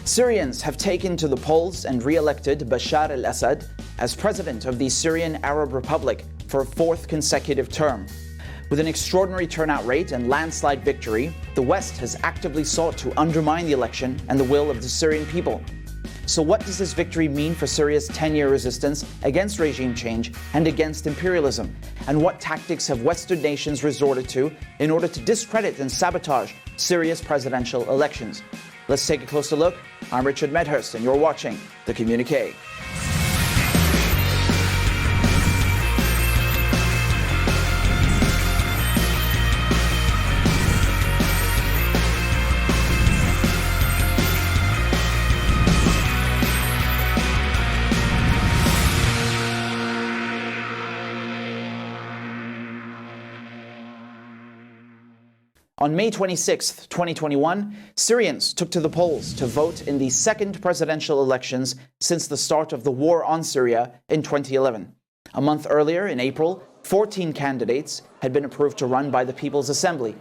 Syrians have taken to the polls and re-elected Bashar al Assad as president of the Syrian Arab Republic for a fourth consecutive term. With an extraordinary turnout rate and landslide victory, the West has actively sought to undermine the election and the will of the Syrian people. So what does this victory mean for Syria's 10-year resistance against regime change and against imperialism? And what tactics have Western nations resorted to in order to discredit and sabotage Syria's presidential elections? Let's take a closer look. I'm Richard Medhurst, and you're watching the Communiqué. On May 26, 2021, Syrians took to the polls to vote in the second presidential elections since the start of the war on Syria in 2011. A month earlier, in April, 14 candidates had been approved to run by the People's Assembly.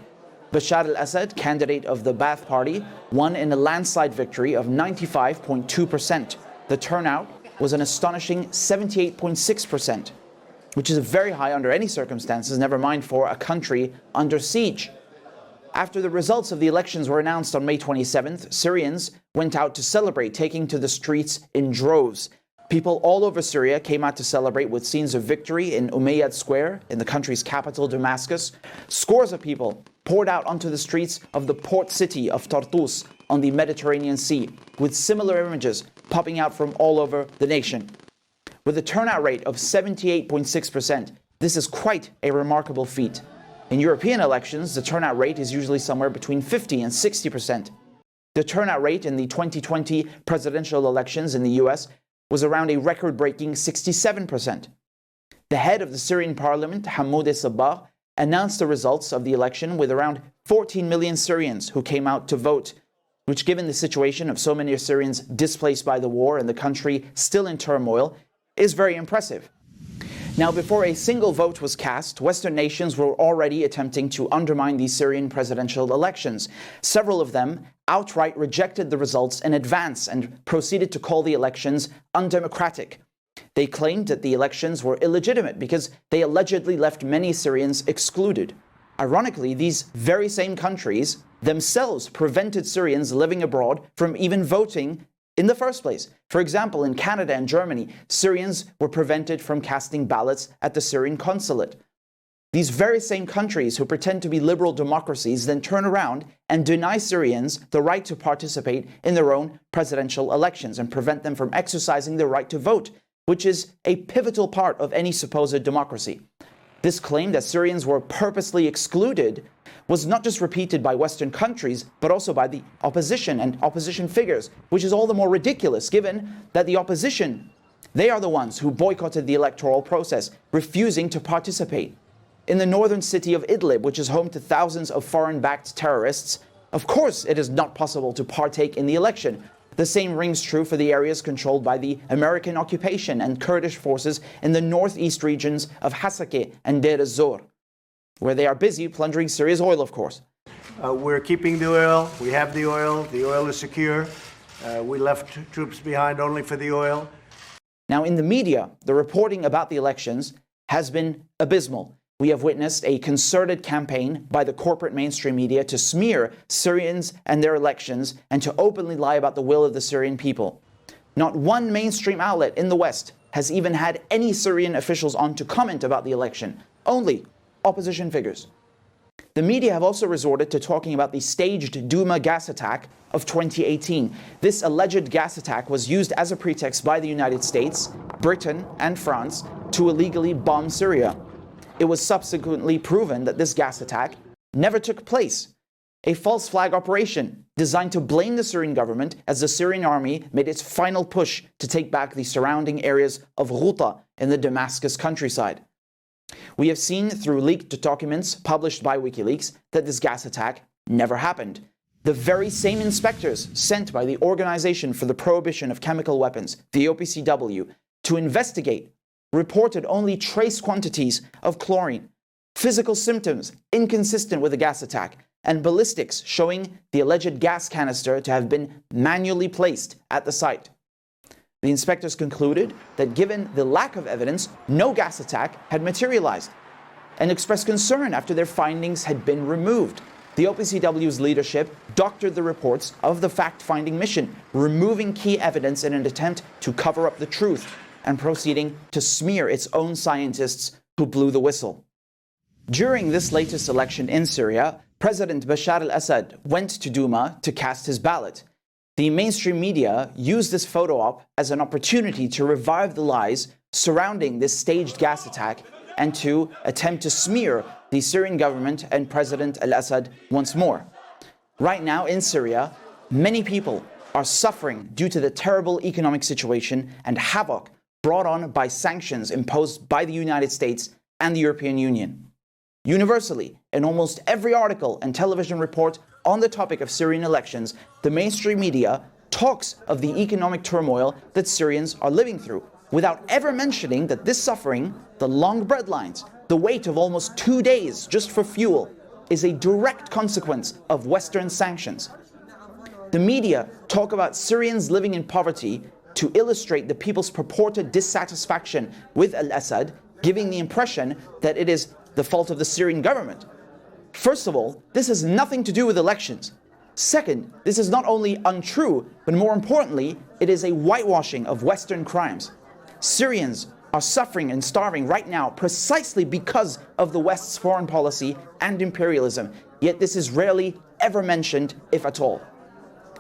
Bashar al Assad, candidate of the Ba'ath Party, won in a landslide victory of 95.2%. The turnout was an astonishing 78.6%, which is very high under any circumstances, never mind for a country under siege. After the results of the elections were announced on May 27th, Syrians went out to celebrate, taking to the streets in droves. People all over Syria came out to celebrate with scenes of victory in Umayyad Square, in the country's capital, Damascus. Scores of people poured out onto the streets of the port city of Tartus on the Mediterranean Sea, with similar images popping out from all over the nation. With a turnout rate of 78.6%, this is quite a remarkable feat. In European elections, the turnout rate is usually somewhere between 50 and 60%. The turnout rate in the 2020 presidential elections in the US was around a record-breaking 67%. The head of the Syrian parliament, Hamoud Sabbagh, announced the results of the election with around 14 million Syrians who came out to vote, which, given the situation of so many Syrians displaced by the war and the country still in turmoil, is very impressive. Now, before a single vote was cast, Western nations were already attempting to undermine these Syrian presidential elections. Several of them outright rejected the results in advance and proceeded to call the elections undemocratic. They claimed that the elections were illegitimate because they allegedly left many Syrians excluded. Ironically, these very same countries themselves prevented Syrians living abroad from even voting in the first place. For example, in Canada and Germany, Syrians were prevented from casting ballots at the Syrian consulate. These very same countries who pretend to be liberal democracies then turn around and deny Syrians the right to participate in their own presidential elections and prevent them from exercising their right to vote, which is a pivotal part of any supposed democracy. This claim that Syrians were purposely excluded was not just repeated by Western countries, but also by the opposition and opposition figures, which is all the more ridiculous given that the opposition, they are the ones who boycotted the electoral process, refusing to participate. In the northern city of Idlib, which is home to thousands of foreign-backed terrorists, of course it is not possible to partake in the election. The same rings true for the areas controlled by the American occupation and Kurdish forces in the northeast regions of Hasakeh and Deir ez-Zor, where they are busy plundering Syria's oil, of course. We're keeping the oil. We have the oil. The oil is secure. We left troops behind only for the oil. Now, in the media, the reporting about the elections has been abysmal. We have witnessed a concerted campaign by the corporate mainstream media to smear Syrians and their elections and to openly lie about the will of the Syrian people. Not one mainstream outlet in the West has even had any Syrian officials on to comment about the election, only opposition figures. The media have also resorted to talking about the staged Duma gas attack of 2018. This alleged gas attack was used as a pretext by the United States, Britain, and France to illegally bomb Syria. It was subsequently proven that this gas attack never took place. A false flag operation designed to blame the Syrian government as the Syrian army made its final push to take back the surrounding areas of Ghouta in the Damascus countryside. We have seen through leaked documents published by WikiLeaks that this gas attack never happened. The very same inspectors sent by the Organization for the Prohibition of Chemical Weapons, the OPCW, to investigate reported only trace quantities of chlorine, physical symptoms inconsistent with the gas attack, and ballistics showing the alleged gas canister to have been manually placed at the site. The inspectors concluded that given the lack of evidence, no gas attack had materialized, and expressed concern after their findings had been removed. The OPCW's leadership doctored the reports of the fact-finding mission, removing key evidence in an attempt to cover up the truth and proceeding to smear its own scientists who blew the whistle. During this latest election in Syria, President Bashar al Assad went to Duma to cast his ballot. The mainstream media used this photo op as an opportunity to revive the lies surrounding this staged gas attack and to attempt to smear the Syrian government and President al-Assad once more. Right now in Syria, many people are suffering due to the terrible economic situation and havoc brought on by sanctions imposed by the United States and the European Union. Universally, in almost every article and television report on the topic of Syrian elections, the mainstream media talks of the economic turmoil that Syrians are living through, without ever mentioning that this suffering, the long bread lines, the wait of almost 2 days just for fuel, is a direct consequence of Western sanctions. The media talk about Syrians living in poverty to illustrate the people's purported dissatisfaction with al-Assad, giving the impression that it is the fault of the Syrian government. First of all, this has nothing to do with elections. Second, this is not only untrue, but more importantly, it is a whitewashing of Western crimes. Syrians are suffering and starving right now precisely because of the West's foreign policy and imperialism, yet this is rarely ever mentioned, if at all.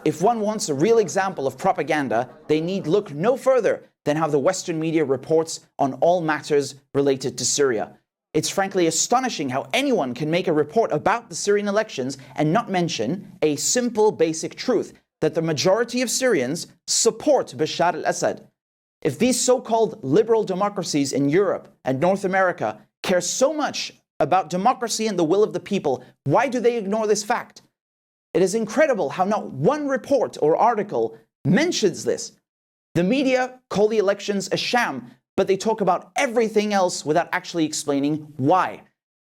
If one wants a real example of propaganda, they need look no further than how the Western media reports on all matters related to Syria. It's frankly astonishing how anyone can make a report about the Syrian elections and not mention a simple basic truth, that the majority of Syrians support Bashar al-Assad. If these so-called liberal democracies in Europe and North America care so much about democracy and the will of the people, why do they ignore this fact? It is incredible how not one report or article mentions this. The media call the elections a sham, but they talk about everything else without actually explaining why.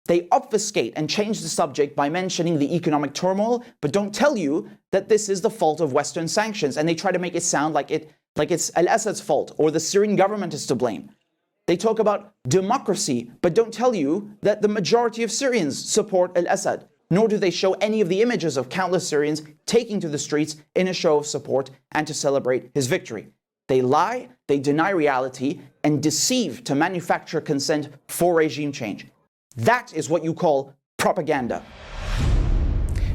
They obfuscate and change the subject by mentioning the economic turmoil, but don't tell you that this is the fault of Western sanctions, and they try to make it sound like it's al-Assad's fault or the Syrian government is to blame. They talk about democracy, but don't tell you that the majority of Syrians support al-Assad, nor do they show any of the images of countless Syrians taking to the streets in a show of support and to celebrate his victory. They lie, they deny reality, and deceive to manufacture consent for regime change. That is what you call propaganda.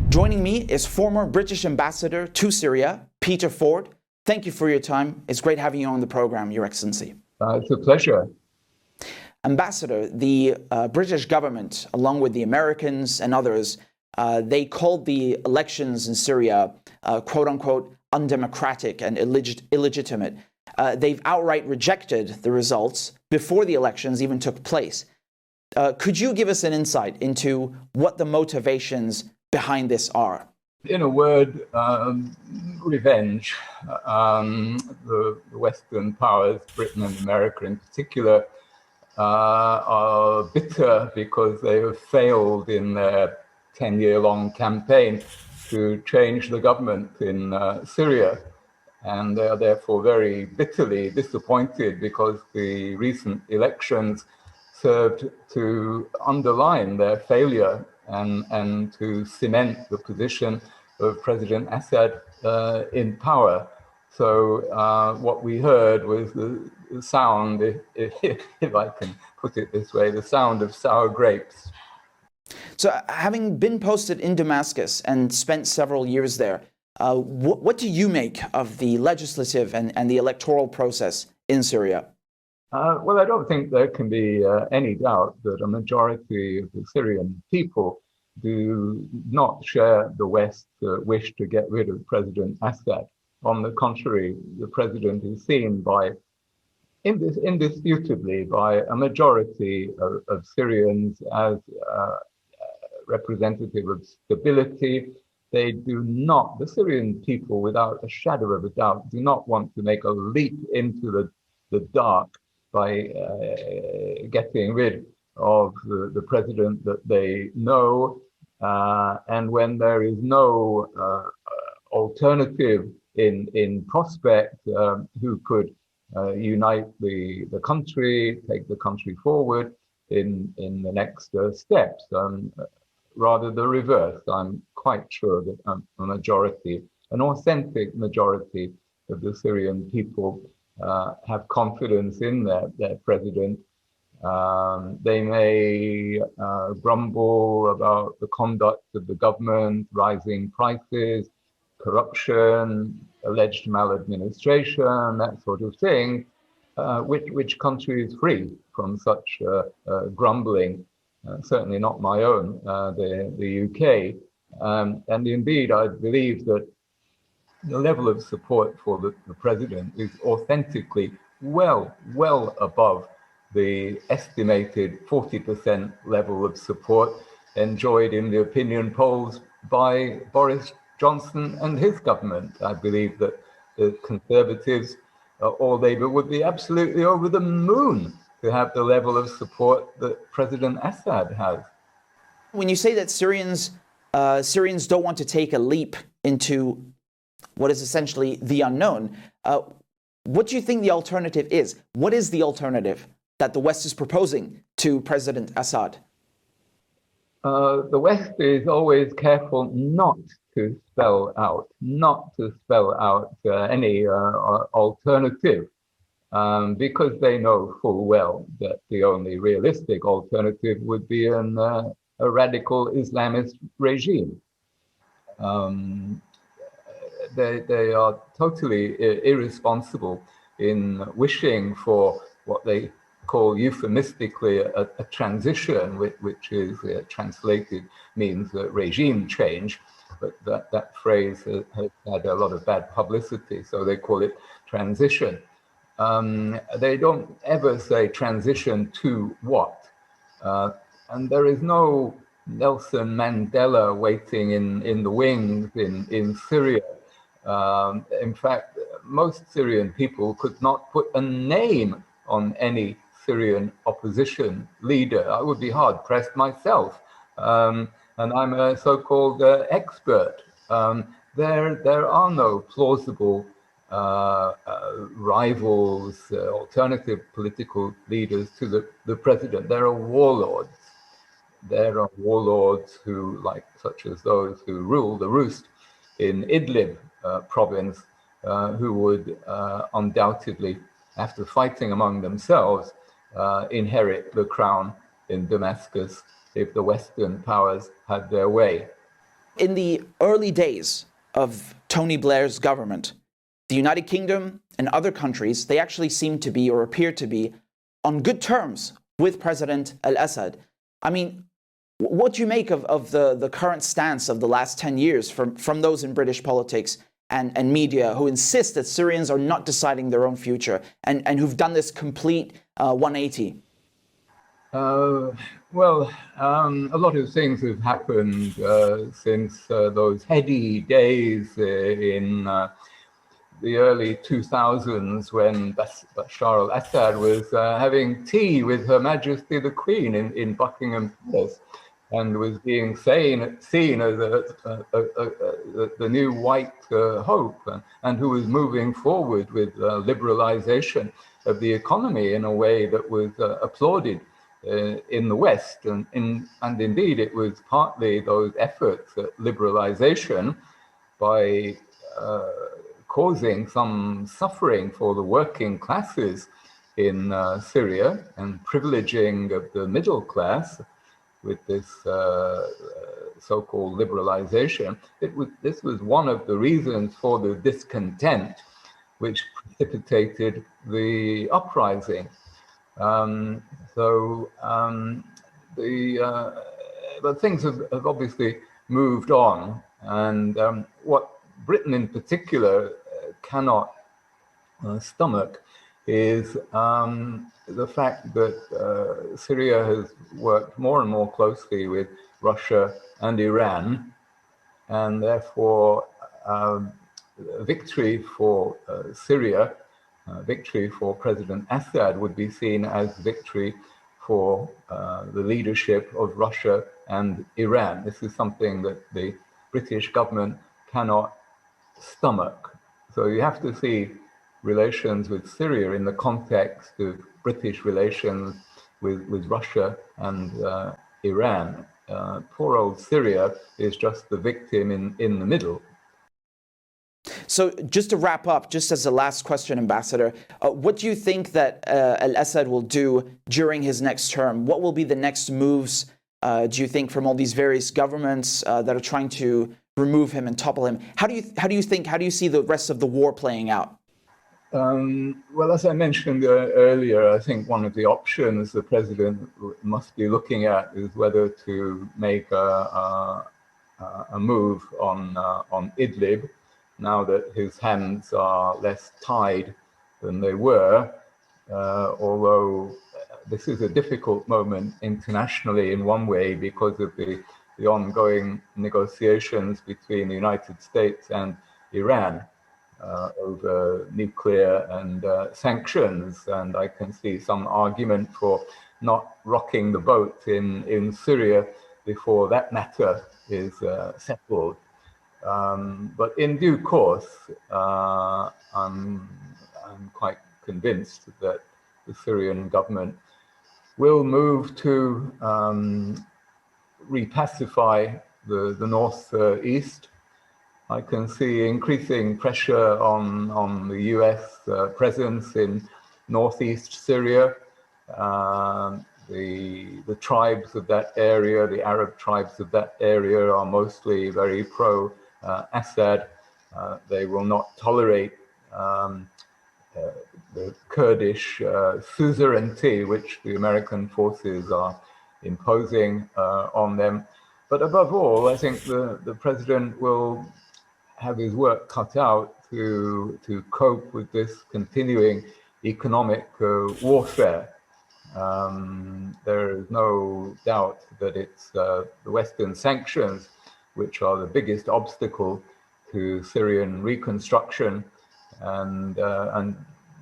Joining me is former British ambassador to Syria, Peter Ford. Thank you for your time. It's great having you on the program, Your Excellency. It's a pleasure. Ambassador, the British government, along with the Americans and others, they called the elections in Syria, quote-unquote, undemocratic and illegitimate. They've outright rejected the results before the elections even took place. Could you give us an insight into what the motivations behind this are? In a word, revenge. The Western powers, Britain and America in particular, are bitter because they have failed in their 10-year-long campaign to change the government in Syria. And they are therefore very bitterly disappointed because the recent elections served to underline their failure and to cement the position of President Assad in power. So what we heard was the sound, if I can put it this way, the sound of sour grapes. So having been posted in Damascus and spent several years there, what do you make of the legislative and the electoral process in Syria? Well, I don't think there can be any doubt that a majority of the Syrian people do not share the West's wish to get rid of President Assad. On the contrary, the president is seen indisputably by a majority of Syrians as representative of stability. They do not, the Syrian people, without a shadow of a doubt, do not want to make a leap into the dark by getting rid of the president that they know And when there is no alternative in prospect, who could unite the country, take the country forward in the next steps. Rather the reverse. I'm quite sure that a majority, an authentic majority of the Syrian people have confidence in their president. They may grumble about the conduct of the government, rising prices, corruption, alleged maladministration, that sort of thing. Which country is free from such grumbling? Certainly not my own, the UK. And indeed, I believe that the level of support for the president is authentically well above the estimated 40% level of support enjoyed in the opinion polls by Boris Johnson and his government. I believe that the Conservatives or Labour would be absolutely over the moon to have the level of support that President Assad has. When you say that Syrians don't want to take a leap into what is essentially the unknown, what do you think the alternative is? What is the alternative that the West is proposing to President Assad? The West is always careful not to spell out any alternative, because they know full well that the only realistic alternative would be a radical Islamist regime. They are totally irresponsible in wishing for what they call euphemistically a transition, which is translated means regime change, but that phrase has had a lot of bad publicity, so they call it transition. They don't ever say transition to what, and there is no Nelson Mandela waiting in the wings in Syria. In fact, most Syrian people could not put a name on any Syrian opposition leader. I would be hard-pressed myself, and I'm a so-called expert. There are no plausible rivals, alternative political leaders to the president. There are warlords. There are warlords who, such as those who rule the Roost in Idlib province, who would undoubtedly, after fighting among themselves, inherit the crown in Damascus if the Western powers had their way. In the early days of Tony Blair's government, the United Kingdom and other countries, they actually seem to be, or appear to be, on good terms with President al-Assad. I mean, what do you make of the current stance of the last 10 years from those in British politics and media who insist that Syrians are not deciding their own future and who've done this complete 180? Well, a lot of things have happened since those heady days in the early 2000s when Bashar al Assad was having tea with Her Majesty the Queen in Buckingham Palace, and was being seen as the new white hope, and who was moving forward with liberalization of the economy in a way that was applauded in the West. And indeed, it was partly those efforts at liberalization by causing some suffering for the working classes in Syria and privileging of the middle class with this so-called liberalization. This was one of the reasons for the discontent which precipitated the uprising. But things have obviously moved on, and what Britain in particular cannot stomach is the fact that Syria has worked more and more closely with Russia and Iran, and therefore victory for Syria, victory for President Assad would be seen as victory for the leadership of Russia and Iran. This is something that the British government cannot stomach. So you have to see relations with Syria in the context of British relations with Russia and Iran. Poor old Syria is just the victim in the middle. So just to wrap up, just as a last question, Ambassador, what do you think that al-Assad will do during his next term? What will be the next moves, do you think, from all these various governments that are trying to remove him and topple him? How do you see the rest of the war playing out? Well, as I mentioned earlier, I think one of the options the president must be looking at is whether to make a move on Idlib, now that his hands are less tied than they were, although this is a difficult moment internationally in one way because of the ongoing negotiations between the United States and Iran over nuclear and sanctions. And I can see some argument for not rocking the boat in Syria before that matter is settled. But in due course, I'm quite convinced that the Syrian government will move to repacify the northeast. I can see increasing pressure on the US presence in northeast Syria. The tribes of that area, the Arab tribes of that area, are mostly very pro-Assad. They will not tolerate the Kurdish suzerainty which the American forces are imposing on them. But above all, I think the president will have his work cut out to cope with this continuing economic warfare. There is no doubt that it's the Western sanctions which are the biggest obstacle to Syrian reconstruction, and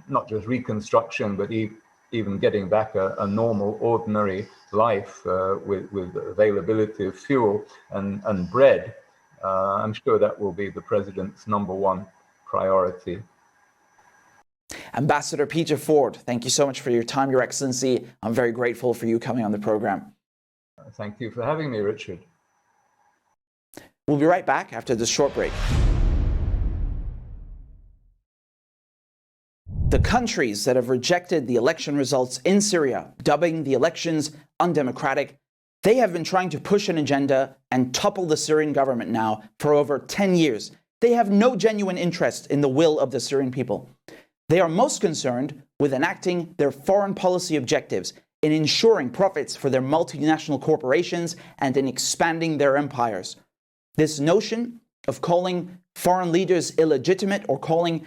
not just reconstruction, but even getting back a normal, ordinary life with availability of fuel and bread. I'm sure that will be the president's #1 priority. Ambassador Peter Ford, thank you so much for your time, Your Excellency. I'm very grateful for you coming on the program. Thank you for having me, Richard. We'll be right back after this short break. The countries that have rejected the election results in Syria, dubbing the elections undemocratic, they have been trying to push an agenda and topple the Syrian government now for over 10 years. They have no genuine interest in the will of the Syrian people. They are most concerned with enacting their foreign policy objectives, in ensuring profits for their multinational corporations, and in expanding their empires. This notion of calling foreign leaders illegitimate or calling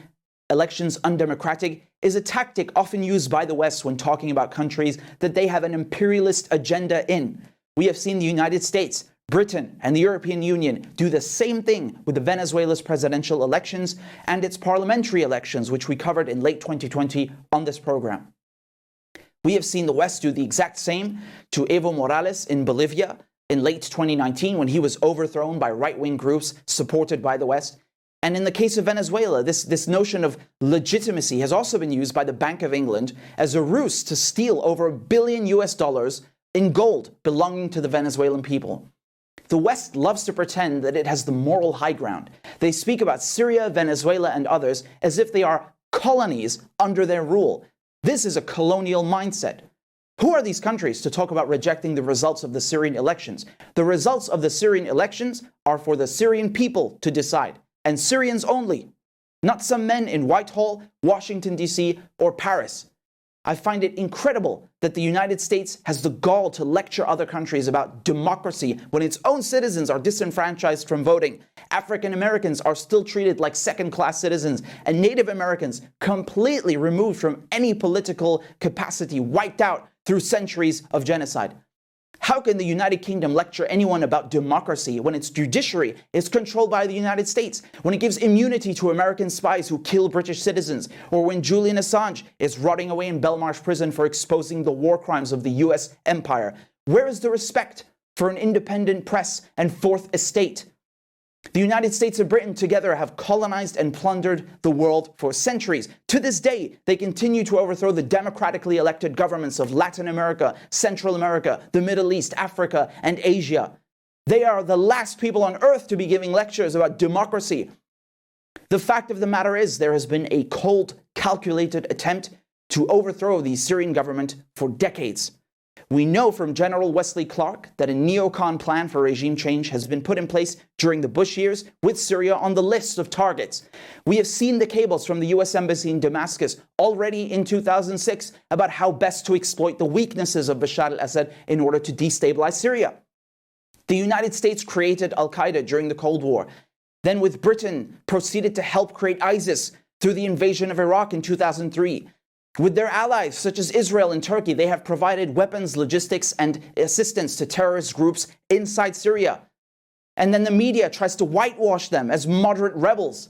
elections undemocratic is a tactic often used by the West when talking about countries that they have an imperialist agenda in. We have seen the United States, Britain, and the European Union do the same thing with the Venezuela's presidential elections and its parliamentary elections, which we covered in late 2020 on this program. We have seen the West do the exact same to Evo Morales in Bolivia in late 2019 when he was overthrown by right-wing groups supported by the West. And in the case of Venezuela, this notion of legitimacy has also been used by the Bank of England as a ruse to steal over $1 billion in gold belonging to the Venezuelan people. The West loves to pretend that it has the moral high ground. They speak about Syria, Venezuela, and others as if they are colonies under their rule. This is a colonial mindset. Who are these countries to talk about rejecting the results of the Syrian elections? The results of the Syrian elections are for the Syrian people to decide, and Syrians only, not some men in Whitehall, Washington, D.C., or Paris. I find it incredible that the United States has the gall to lecture other countries about democracy when its own citizens are disenfranchised from voting. African Americans are still treated like second-class citizens, and Native Americans completely removed from any political capacity, wiped out through centuries of genocide. How can the United Kingdom lecture anyone about democracy when its judiciary is controlled by the United States, when it gives immunity to American spies who kill British citizens, or when Julian Assange is rotting away in Belmarsh prison for exposing the war crimes of the US empire? Where is the respect for an independent press and fourth estate. The United States and Britain together have colonized and plundered the world for centuries. To this day, they continue to overthrow the democratically elected governments of Latin America, Central America, the Middle East, Africa, and Asia. They are the last people on earth to be giving lectures about democracy. The fact of the matter is, there has been a cold, calculated attempt to overthrow the Syrian government for decades. We know from General Wesley Clark that a neocon plan for regime change has been put in place during the Bush years, with Syria on the list of targets. We have seen the cables from the US Embassy in Damascus already in 2006 about how best to exploit the weaknesses of Bashar al Assad in order to destabilize Syria. The United States created Al-Qaeda during the Cold War. Then with Britain, proceeded to help create ISIS through the invasion of Iraq in 2003. With their allies, such as Israel and Turkey, they have provided weapons, logistics, and assistance to terrorist groups inside Syria. And then the media tries to whitewash them as moderate rebels.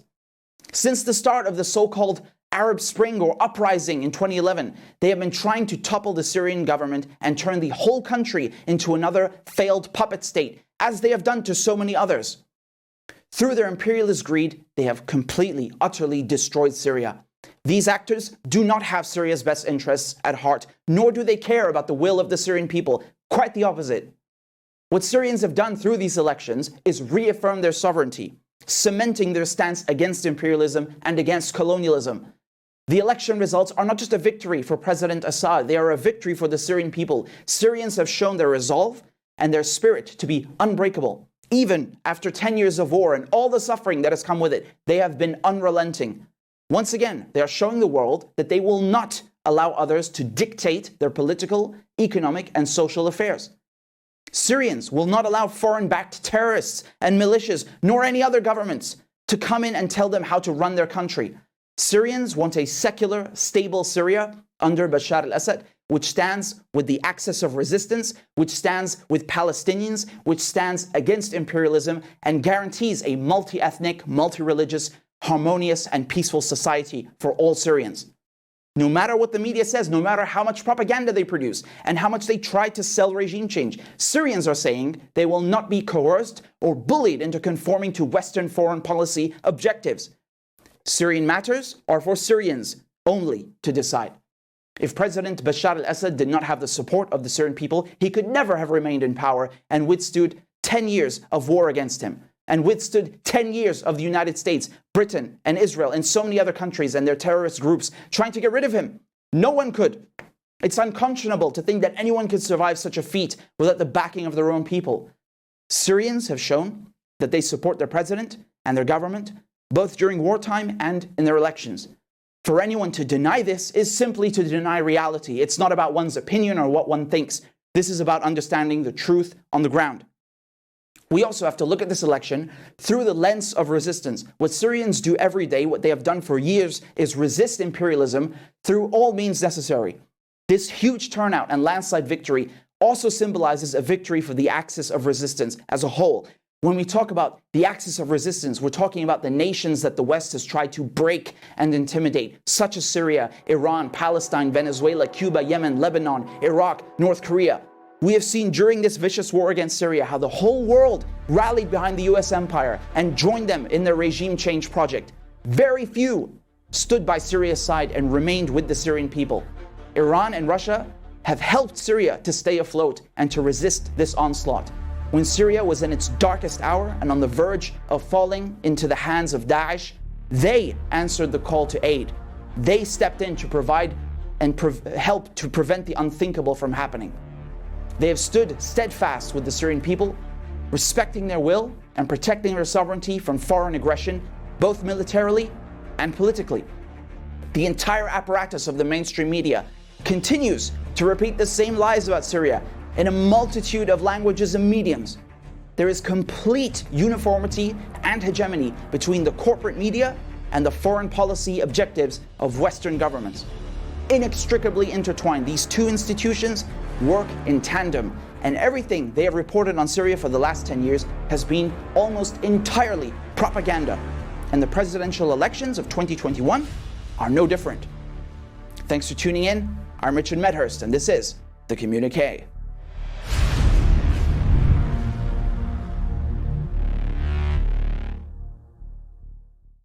Since the start of the so-called Arab Spring or uprising in 2011, they have been trying to topple the Syrian government and turn the whole country into another failed puppet state, as they have done to so many others. Through their imperialist greed, they have completely, utterly destroyed Syria. These actors do not have Syria's best interests at heart, nor do they care about the will of the Syrian people. Quite the opposite. What Syrians have done through these elections is reaffirm their sovereignty, cementing their stance against imperialism and against colonialism. The election results are not just a victory for President Assad, they are a victory for the Syrian people. Syrians have shown their resolve and their spirit to be unbreakable. Even after 10 years of war and all the suffering that has come with it, they have been unrelenting. Once again, they are showing the world that they will not allow others to dictate their political, economic, and social affairs. Syrians will not allow foreign-backed terrorists and militias, nor any other governments, to come in and tell them how to run their country. Syrians want a secular, stable Syria under Bashar al Assad, which stands with the axis of resistance, which stands with Palestinians, which stands against imperialism, and guarantees a multi-ethnic, multi-religious, harmonious and peaceful society for all Syrians. No matter what the media says, no matter how much propaganda they produce, and how much they try to sell regime change, Syrians are saying they will not be coerced or bullied into conforming to Western foreign policy objectives. Syrian matters are for Syrians only to decide. If President Bashar al Assad did not have the support of the Syrian people, he could never have remained in power and withstood 10 years of war against him, and withstood 10 years of the United States, Britain, and Israel, and so many other countries and their terrorist groups trying to get rid of him. No one could. It's unconscionable to think that anyone could survive such a feat without the backing of their own people. Syrians have shown that they support their president and their government, both during wartime and in their elections. For anyone to deny this is simply to deny reality. It's not about one's opinion or what one thinks. This is about understanding the truth on the ground. We also have to look at this election through the lens of resistance. What Syrians do every day, what they have done for years, is resist imperialism through all means necessary. This huge turnout and landslide victory also symbolizes a victory for the axis of resistance as a whole. When we talk about the axis of resistance, we're talking about the nations that the West has tried to break and intimidate, such as Syria, Iran, Palestine, Venezuela, Cuba, Yemen, Lebanon, Iraq, North Korea. We have seen during this vicious war against Syria how the whole world rallied behind the US empire and joined them in their regime change project. Very few stood by Syria's side and remained with the Syrian people. Iran and Russia have helped Syria to stay afloat and to resist this onslaught. When Syria was in its darkest hour and on the verge of falling into the hands of Daesh, they answered the call to aid. They stepped in to provide and help to prevent the unthinkable from happening. They have stood steadfast with the Syrian people, respecting their will and protecting their sovereignty from foreign aggression, both militarily and politically. The entire apparatus of the mainstream media continues to repeat the same lies about Syria in a multitude of languages and mediums. There is complete uniformity and hegemony between the corporate media and the foreign policy objectives of Western governments. Inextricably intertwined, these two institutions work in tandem, and everything they have reported on Syria for the last 10 years has been almost entirely propaganda. And the presidential elections of 2021 are no different. Thanks for tuning in. I'm Richard Medhurst, and this is the Communiqué.